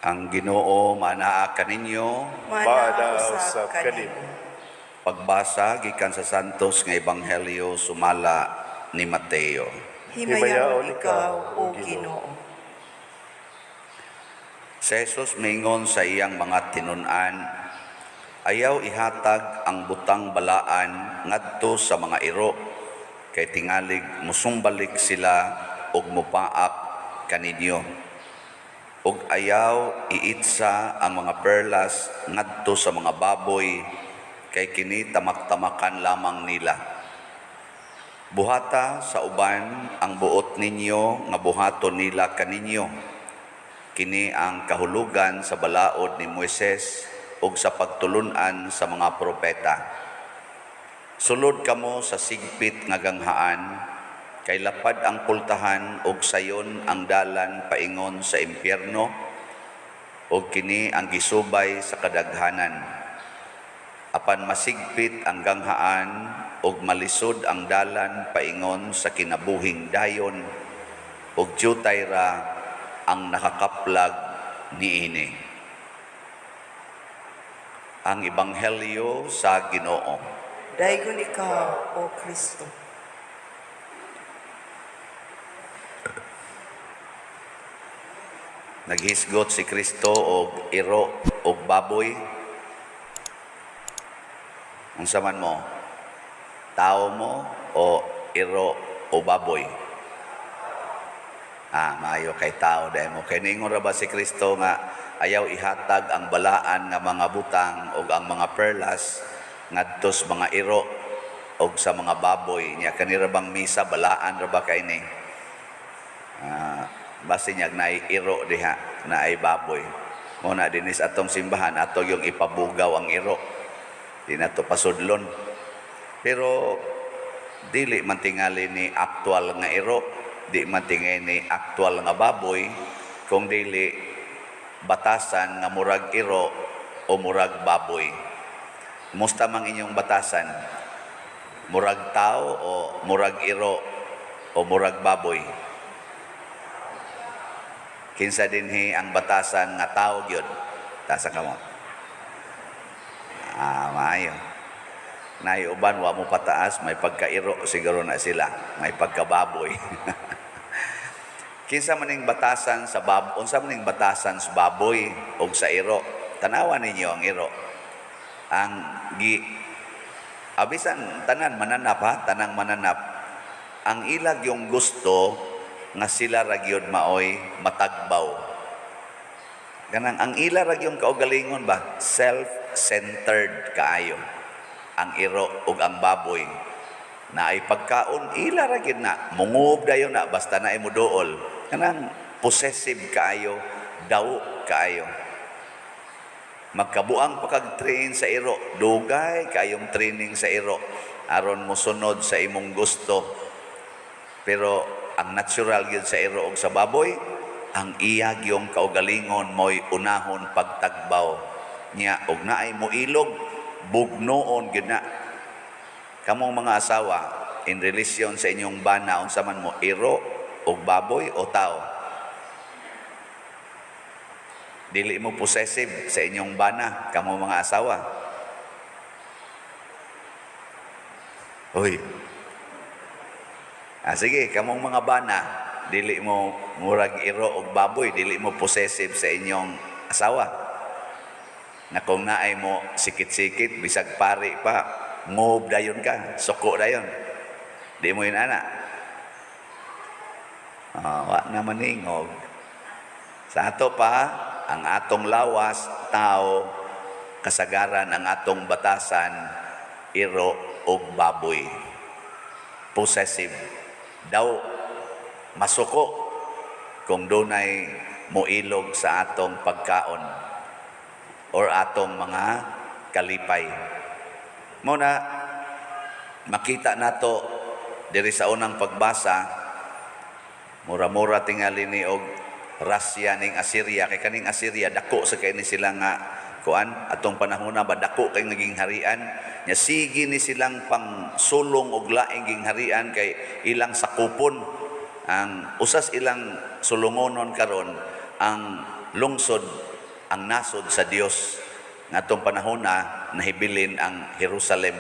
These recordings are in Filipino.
Ang Ginoo manaa kaninyo. Mana usab kanimo. Pagbasa gikan sa Santos nga Ebanghelyo sumala ni Mateo. Himayaon ikaw, O Ginoo. Si Jesus mingon sa iyang mga tinun-an, ayaw ihatag ang butang balaan ngadto sa mga iro, kay tingalig musumbalik sila og mupaak kaninyo. Ug ayaw iitsa ang mga perlas ngadto sa mga baboy, kay kini tamak-tamakan lamang nila. Buhata sa uban ang buot ninyo nga buhaton nila kaninyo. Kini ang kahulugan sa balaod ni Moises ug sa pagtulunan sa mga propeta. Sulod kamo sa sigpit nga ganghaan, kay lapad ang pultahan ug sayon ang dalan paingon sa impyerno, ug kini ang gisubay sa kadaghanan. Apan masigpit ang ganghaan ug malisod ang dalan paingon sa kinabuhing dayon, ug diyutay ra ang nakakaplag niini. Ang Ebanghelyo sa Ginoo. Daygon ikaw, O Kristo. Naghisgot si Kristo og iro og baboy. Unsa man mo? Tao mo o iro o baboy? Maayo kay tao dahil mo. Kay ningon ra ba si Kristo nga ayaw ihatag ang balaan nga mga butang o ang mga perlas ngadto sa mga iro o sa mga baboy. Nya kanira bang misa balaan ra ba kay ni? Basi niya na iro diha, na ay baboy. Muna dinis atong simbahan, ato yung ipabugaw ang iro. Di na to pasudlon. Pero dili man tingali ni aktual nga iro, di man tingali ni aktual nga baboy, kung dili batasan nga murag iro o murag baboy. Musta mang inyong batasan? Murag tao o murag iro o murag baboy? Kinsa dinhi ang batasan nga tao gyud? Tasa ka mo. Maayo. Nay uban wa mo pataas, may pagkairo siguro na sila, may pagkababoy. Kinsa maning batasan sa baboy, unsa maning batasan sa baboy o sa iro? Tanawan ninyo ang iro. Ang abisan tanan mananap ha, tanang mananap. Ang ilag yung gusto nga sila ra gyud maoy matagbaw. Ganang ang ila ra gyud kaugalingon ba, self-centered kaayo. Ang iro ug ang baboy na ay pagkaon ila ra gyud na mungub dayon na basta na imo duol. Kanang possessive kaayo, daw kaayo. Magkabuang pagag-train sa iro, dugay kayong training sa iro aron mosunod sa imong gusto. Pero ang natural gyud sa iro ug sa baboy, ang iya gyung kaugalingon mo'y unahon pagtagbaw niya ug naay mo ilog bugnoon gyud na. Kamong mga asawa in relasyon sa inyong bana, unsa man mo, iro ug baboy o tao? Dili mo possessive sa inyong bana, kamong mga asawa? Hoy. Sige, kamong mga bana, dili mo murag iro og baboy, dili mo possessive sa inyong asawa. Na kung naay mo sikit-sikit, bisag pari pa, move dayon ka, suko dayon. Di mo yun ana. Wa na maningog. Sa ato pa, ang atong lawas, tao, kasagaran ang atong batasan, iro og baboy. Possessive. Daw masuko kung dunay moilog sa atong pagkaon or atong mga kalipay. Muna makita nato diri sa unang pagbasa, mura-mura tingali ni og rasya ning Assyria, kay kaning Assyria dako sa kay ni sila nga kuan atong panahon na badako kay naging harian nya sige ni silang pang sulong og laing ging harian kay ilang sakupon ang usas ilang sulungonon karon ang lungsod ang nasod sa Dios ngatong panahon na nahibilin ang Jerusalem.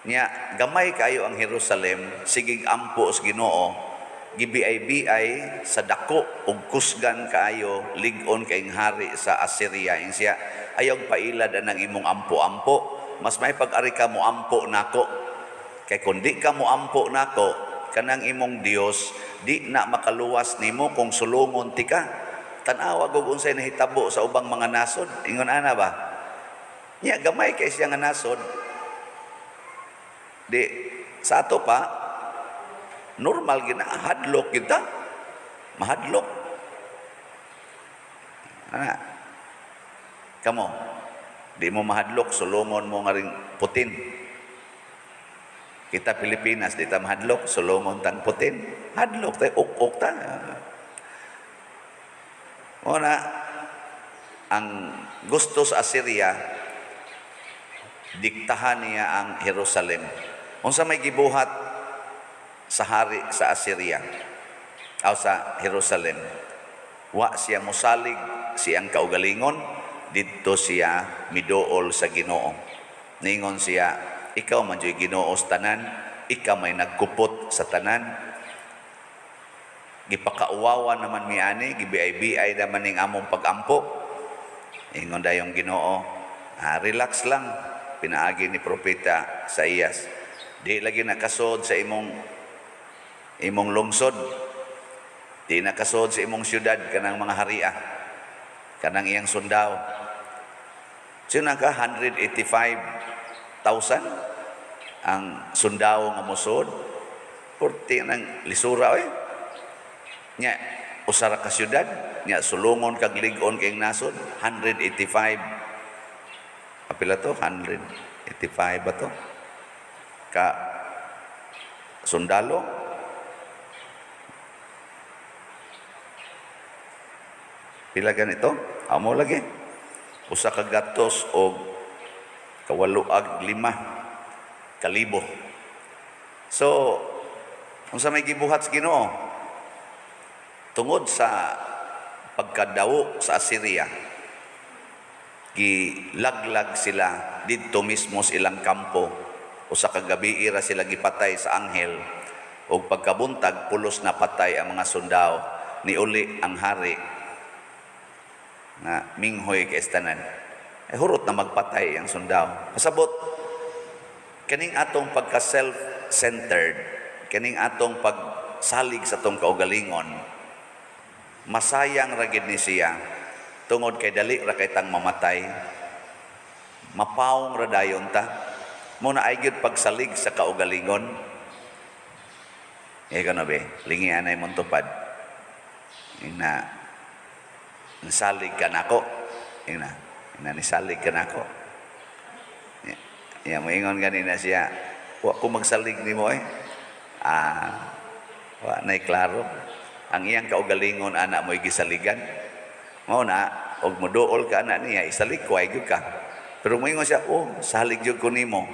Nya gamay kayo ang Jerusalem, sigig ampo sa Ginoo, gibiay-biay sa dako ug kusgan kaayo lig-on kaing hari sa Assyria. Ing siya ayaw pailad anang imong ampo-ampo, mas may pag-ari ka mo ampo nako. Kay kun di ka mo ampo nako, kanang imong Dios di na makaluwas nimo kung sulungon ti ka. Tan-awa gug unsay nahitabo sa ubang mga nasod. Ingon ana ba? Nya gamay kay siya nga nasod. Di sa ato pa normal gina hadlok kita. Mahadlok. Ana? Kamo, di mo mahadlok, sulungon mo nga ring Putin. Kita Pilipinas, di ta mahadlok, sulungon tang Putin. Hadlok tayo, uk-uk ta. Una, ang gusto sa Assyria, diktahan niya ang Jerusalem. Unsa may gibuhat sa hari sa Assyria o sa Jerusalem, wa siya mosalig siyang kaugalingon, didto siya miduol sa Ginoo. Ningon siya, ikaw man joy Ginoo sa tanan, ikaw may nagkupot sa tanan. Gipakauwawa naman miani, gibiay-biay naman ning among pagampo. Ingon dayong Ginoo, relax lang, pinaagi ni propeta Isaías. Di lagi nakasod sa imong lungsod. Di nakasod sa imong syudad kanang mga haria, kanang iyang sundao. Sino ka 185,000 ang sundao nga mosod. Porti nang lisura nya usara ka syudad nya sulungon kag lig-on kay nasod 185. Apila to? 185 ba to? Ka sundalo. Pila ganito? Amo lagi. Usa ka gatos o kawaluag 5,000. So, unsa may gibuhat sa Ginoo? Tungod sa pagkadawo sa Assyria, gilaglag sila didto mismo sa ilang kampo. Usa ka gabi ira sila gipatay sa anghel, ug pagkabuntag pulos na patay ang mga sundao. Niuli ang hari nga minghoy kay tanan. Hurot na magpatay ang sundao. Pasabot kaning atong pagka self-centered, kaning atong pagsalig sa atong kaugalingon, masayang ra gid ni siya tungod kay dali ra kay tang mamatay. Mapawong ra dayon ta. Muna ay gyud pagsalig sa kaugalingon. Gano be, lingi anay mong tupad. Ina nasalig ka nako. Ina nisalig ka nako. Ya moingon ganina siya, wa ko magsalig nimo wa nay klaro. Ang iyang kaugalingon ana mo'y gisaligan. Mao na og moduol ka ana niya isalig ko ay gyud ka. Pero moingon siya, salig gyud ko nimo.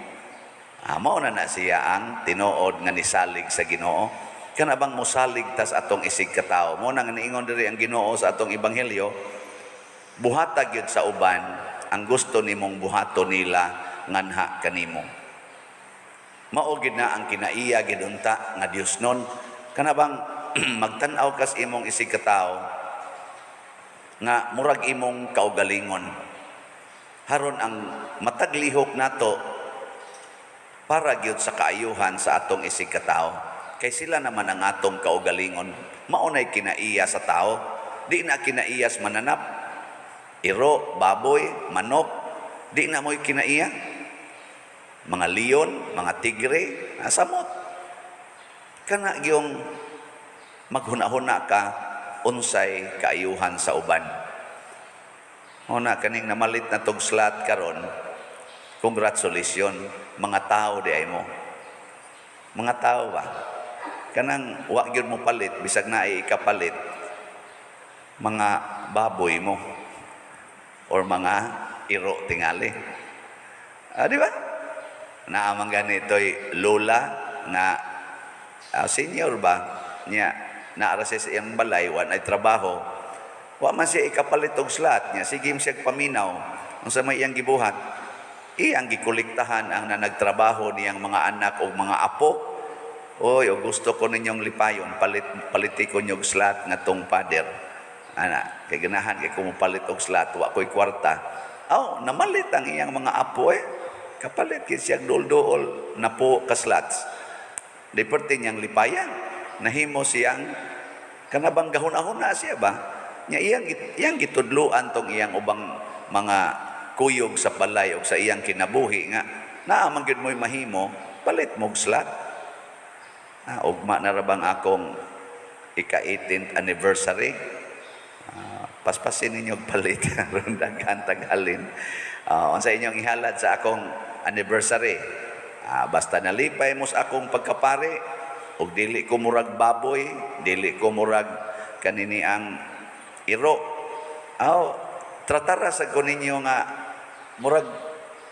Mao na siya ang tinuod nga nisalig sa Ginoo. Kana bang mosalig tas atong isig ka tawo. Mo nang niingon diri ang Ginoo sa atong ebanghelyo, buhatag gyud sa uban ang gusto nimong buhaton nila nganha kanimo. Mao gid na ang kinaiya gid unta nga Dios nun. Kana bang magtan-aw kas imong isig ka tawo nga murag imong kaugalingon. Haron ang mataglihok nato para gyud sa kaayuhan sa atong isig ka tawo. Kay sila naman ang atong kaugalingon. Maunay kinaiya sa tao. Di na kinaiyas mananap. Iro, baboy, manok. Di na mo'y kinaiya. Mga leon, mga tigre, samot. Kana gyung maghuna-huna ka unsay kaayuhan sa uban. Una kaning namalit na tugslat karon. Congratulations, mga tao di ay mo. Mga tao ba? Kanang wa gyud mo palit bisag na ay ikapalit mga baboy mo or mga iro tingali. Di ba? Naamang ganito'y lola na senior ba niya naara sa iyang balay wan ay trabaho Wa man siya ikapalit og slot niya, sige siya paminaw. Unsa may iyang gibuhat? Iyang gikolektahan ang nanagtrabaho niyang mga anak o mga apo. Oy, o gusto ko ninyong lipayon, paliti ko nyog slot nga tong pader. Ana, kay ganahan kay kumupalit og slot, wa ko'y kwarta. Aw, namalit ang iyang mga apo kapalit kay siya dol-dol na po ka slots. Di perti niyang lipayan, nahimo siyang kanabang gahuna-huna siya ba? Iyang gitudluan tong iyang ubang mga kuyog sa balay o sa iyang kinabuhi nga naamang gyud mo'y mahimo, palit mo og slot. Ugma na ra bang akong ika-18th anniversary? Paspasin ninyo palit aron daghan taghalin. Unsa inyong ihalad sa akong anniversary? Basta nalipay mo sa akong pagkapare ug dili ko murag baboy, dili ko murag kanini ang iro. Tratara sa ko ninyo nga murag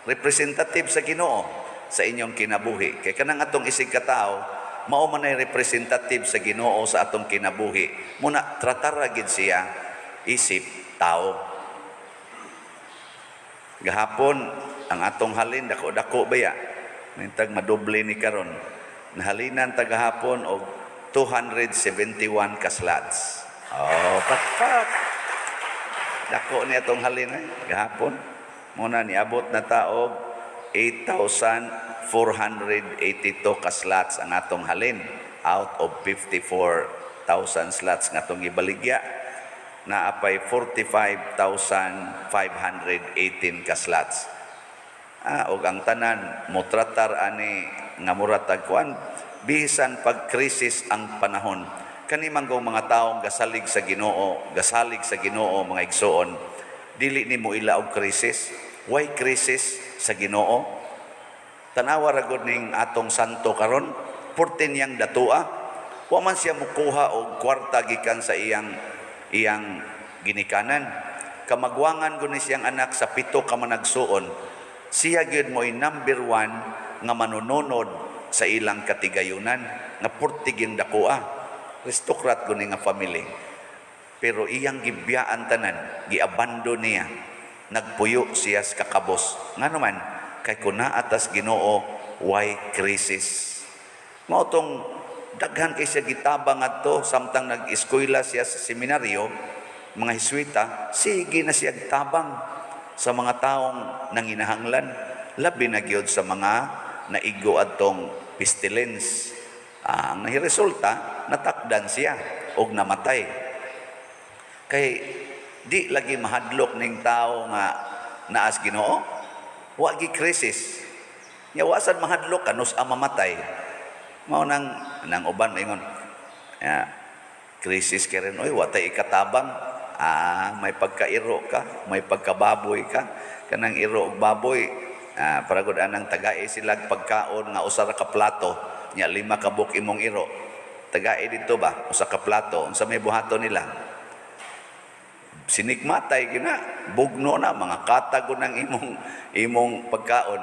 representative sa Ginoo sa inyong kinabuhi. Kay kanang atong isig katao mao man ay representative sa Ginoo sa atong kinabuhi. Muna tratara gid siya isip tao. Gahapon ang atong halin dako-dako baya. Nintag madoble ni karon. Nahalinan tagahapon og 271 ka slots. Pat. Dako ni atong halin gahapon. Muna niabot na taog 8,482 ka slots ang atong halin out of 54,000 slots nga atong ibaligya. Naapay 45,518 ka slots. Og ang tanan motratar ani nga muratag kuan bisan pag krisis ang panahon. Kani manggong mga taong gasalig sa Ginoo mga igsoon, dili nimo ila og krisis. Why krisis sa Ginoo? Tanawa ra gud ning atong santo karon, 14 yang datua. Wa man siya mukuha og kwarta gikan sa iyang ginikanan. Kamagwangan gud ni siyang anak sa 7 ka managsuon. Siya gyud mo'y number 1 nga manununod sa ilang katigayunan nga portiging dakuha. Aristocrat gud nga family. Pero iyang gibiyaan tanan, giabandon niya. Nagpuyo siya sa kakabos. Nga naman, kay kuna atas Ginoo, why crisis? Mao tong daghan kay siya gitabang adto samtang nag-eskwela siya sa seminaryo, mga Hiswita, sige na siya tabang sa mga taong nanginahanglan, labi na gyud sa mga naigo adtong pestilence. Ang nahiresulta, natakdan siya og namatay. Kay di lagi mahadlok ning tao nga naas Ginoo, wa gi krisis. Nya wasan mahadlok kanus ang mamatay. Mao nang uban ingon. Krisis keren oy wa tay ikatabang. May pagkairo ka, may pagkababoy ka. Kanang iro og baboy, para gud anang tagae sila pagkaon nga usa ra ka plato, nya 5 ka buk imong iro. Tagae dito ba usa ka plato, unsa may buhaton nila? Sinikmatay gina, bugno na mga katago ng imong pagkaon.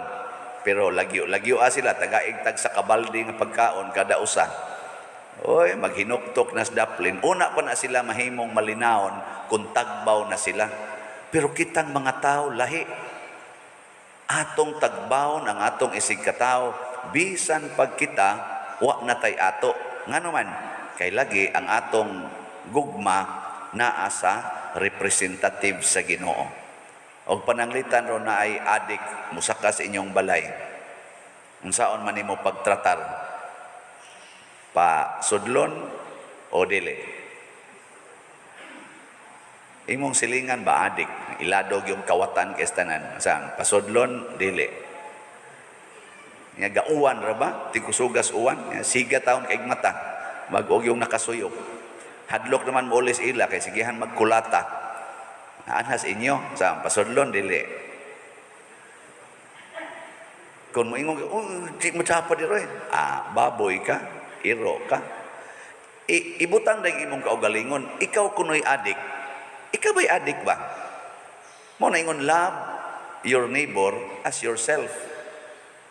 Pero lagyo sila tagaig tag sa kabaldi nga pagkaon kada usa. Oy, maghinuktok na sa daplin. Una pa na sila mahimong malinaon kung tagbaw na sila. Pero kitang mga tao lahi. Atong tagbaw ang atong isig katao, bisan pag kita wa na tay ato. Nga naman, kay lagi ang atong gugma naa sa representative sa Ginoo. Og pananglitan ro na ay adik musaka sa inyong balay. Unsaon man nimo pagtratar? Pa sudlon o dili? Imong silingan ba adik? Iladog yung kawatan kay tanan. Saan? Pasudlon dili. Nya gauwan ra ba? Tikusugas uwan, siga taon kay mata. Mag-og yung nakasuyok. Hadlok naman mo ulis ila kay sigihan magkulata. Anhas inyo sa pasudlon dili. Kung mo ingon, di mo tsapa diro baboy ka, iro ka. Ibutang dahil imong kaugalingon, ikaw kuno'y adik. Ikaw ba'y adik ba? Mo na ingon, love your neighbor as yourself.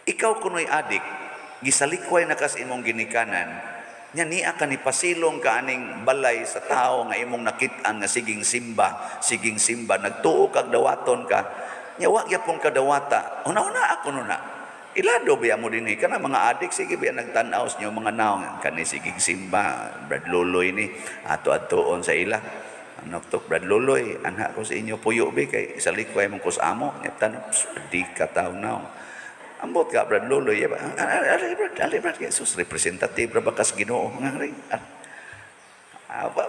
Ikaw kuno'y adik, gisalikway na kas imong ginikanan, Nya niya ka ni pasilong ka aning balay sa tao nga imong nakit-an nga siging simba nagtuo kag dawaton ka. Nya wa gyapon ka dawata. Una ako na. Ilado biya mo dinhi kana mga adik sige biya nagtan-aw niyo mga naong kani siging simba Brad Luloy ni ato-atoon sa ila. Noktok Brad Luloy anha ko sa inyo puyo bi kay sa likway mong kusamo nya tan di ka taw now. Ambot ka Brad Luloy ya ba? Ali Brad Jesus representative ra bakas Ginoo ngari.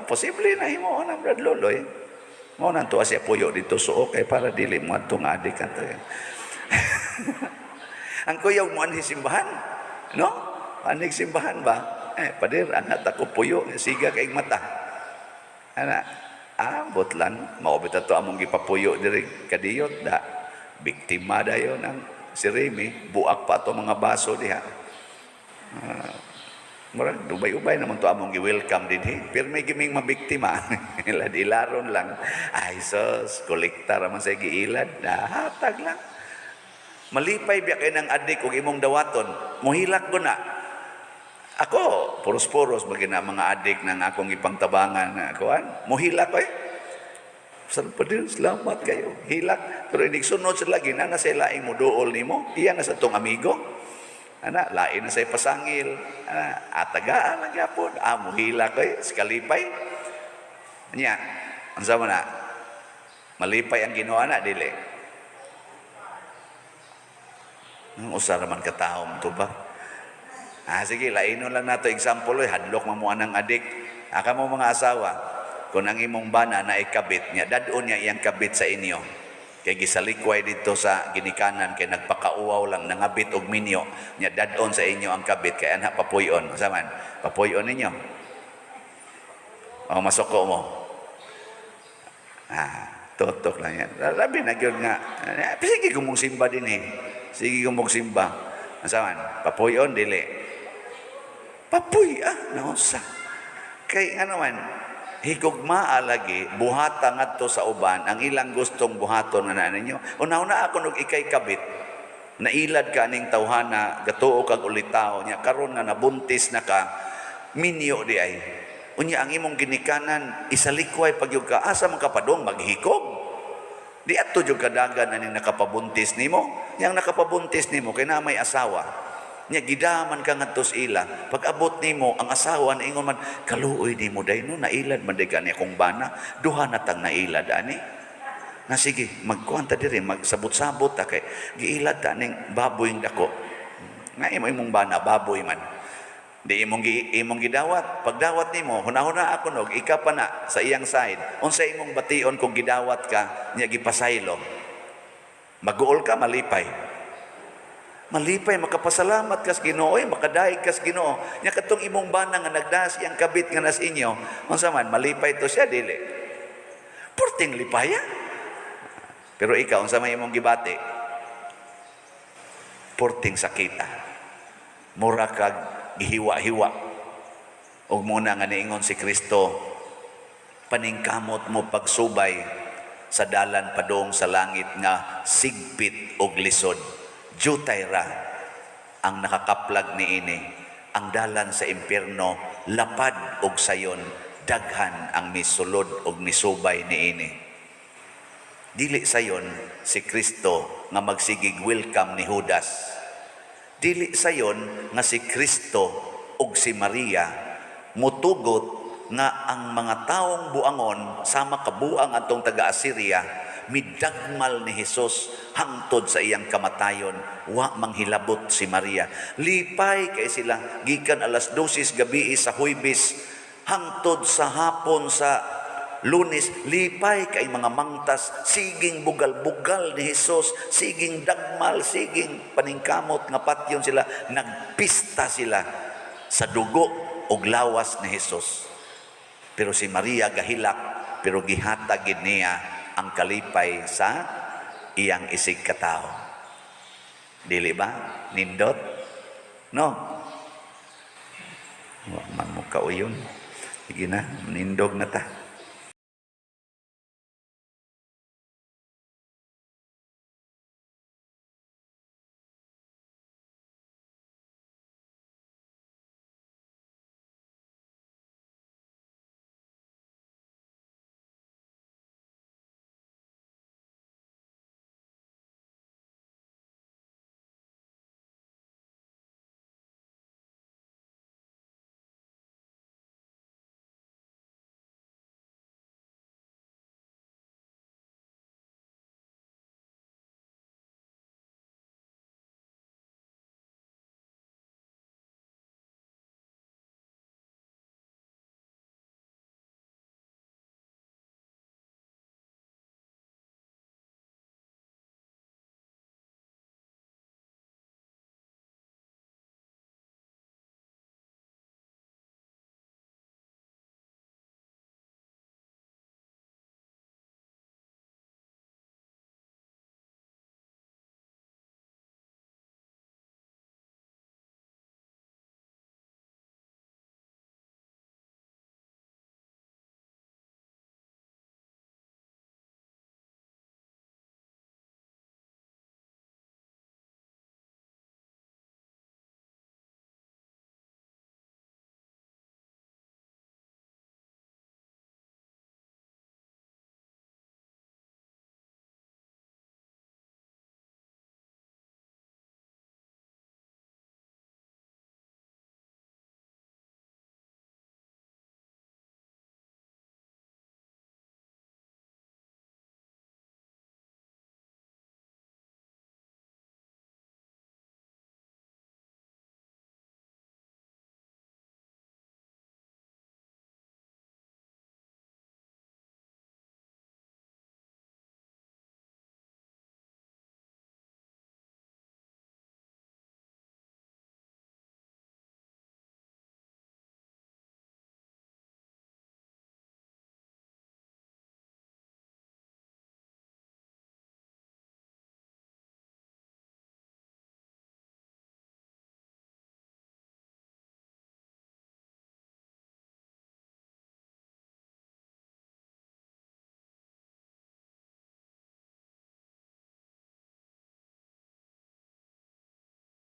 Posible na himo na Brad Luloy. Mo nang tuwa siya puyo dito suo kay para dili mo atong adik kanto. Ang kuyaw mo ani simbahan, no? Anig simbahan ba? Padir anak ako puyo siga kay mata. Ana, ambot lang mao bitaw to among gipapuyo diri kadiyot da. Biktima dayon ang si Remy, buak pa to mga baso diha. Murag ubay-ubay naman to among gi-welcome dinhi. Pero may giming mabiktima. Ilad-ilaron lang. Ay sus, kolekta raman sa giilad. Hatag lang. Malipay biya kay ng adik ug imong dawaton. Muhilak ko na. Ako, puros-puros bagina mga adik nang akong ipangtabangan na kuan. Muhilak ko Salpadir, selamat kayo. Hilak. Pero hindi sunod sa lagi na sa laing mo dool nimo. Iya na sa tong amigo. Ana, lain na sa pasangil. Ana, atagaan lang yapon. Mo hilak kay skalipay. Nya, unsa man na? Malipay ang Ginoo na dili. Usara man ka tawo to ba? Sige, lainon lang nato example hadlok mo anang adik. Aka mo mga asawa. Kung ang imong bana na ikabit niya, dadon niya iyang kabit sa inyo. Kay gisalikway dito sa ginikanan, kay nagpakauaw lang, nangabit og minyo, niya dadon sa inyo ang kabit, kay anha papuyon. Saman, papuyon ninyo. O masuko mo. Totok lang yan. Labi na yun nga. Sige kung mong simba din Sige kung mong simba. Saman, papuyon, dili. Papuy, nausa. Kay ano man, higugmaa lagi buhata ngadto sa uban ang ilang gustong buhaton nga ninyo. Una-una ako nog ikay kabit. Nailad ka ning tawhana, gatuo kag ulitaw nya karon nga nabuntis na ka minyo di ay. Unya ang imong ginikanan isalikway pagyud ka asa man kapadong maghikog. Di adto jud kadagan aning nakapabuntis nimo. Yang nakapabuntis nimo kay na may asawa. Nya gidaman ka ngadto sa ila. Pag abot nimo ang asawa na ingon man kaluoy nimo dayno nailad man day kani akong bana. Duha na tang nailad ani. Na sige magkuan ta diri magsabot-sabot ta kay giilad ta ning baboy dako. Nga imong bana baboy man. Di imong gidawat. Pag dawat nimo hunahuna ako nog ika pa na sa iyang side. Unsa imong bation kung gidawat ka nya gipasaylo. Maguol ka malipay. Malipay, makapasalamat kas Ginoo, makadaig kas Ginoo. Nya katong imong bana nga nagdas iyang kabit nga nas inyo, unsa man malipay to siya dili. Porting lipaya. Pero ikaw unsa may imong gibati? Porting sakita. Mura kag gihiwa-hiwa. Og muna nga niingon si Kristo, paningkamot mo pagsubay sa dalan padong sa langit nga sigpit og lisod. Jutay ra ang nakakaplag niini. Ang dalan sa impyerno lapad og sayon, daghan ang misulod og misubay niini. Dili sayon si Kristo nga magsigig welcome ni Judas. Dili sayon nga si Kristo og si Maria mutugot nga ang mga taong buangon sama kabuang atong taga-Assyria midagmal ni Jesus hangtod sa iyang kamatayon. Wa manghilabot si Maria. Lipay kay sila gikan alas 12 gabi sa Huwebes hangtod sa hapon sa Lunes. Lipay kay mga mangtas siging bugal-bugal ni Jesus, siging dagmal, siging paningkamot nga patyon sila. Nagpista sila sa dugo og lawas ni Jesus. Pero si Maria gahilak pero gihatag gid niya ang kalipay sa iyang isig katao. Dili ba? Nindot? No? Man mo kauyon. Sige na, nindog na ta.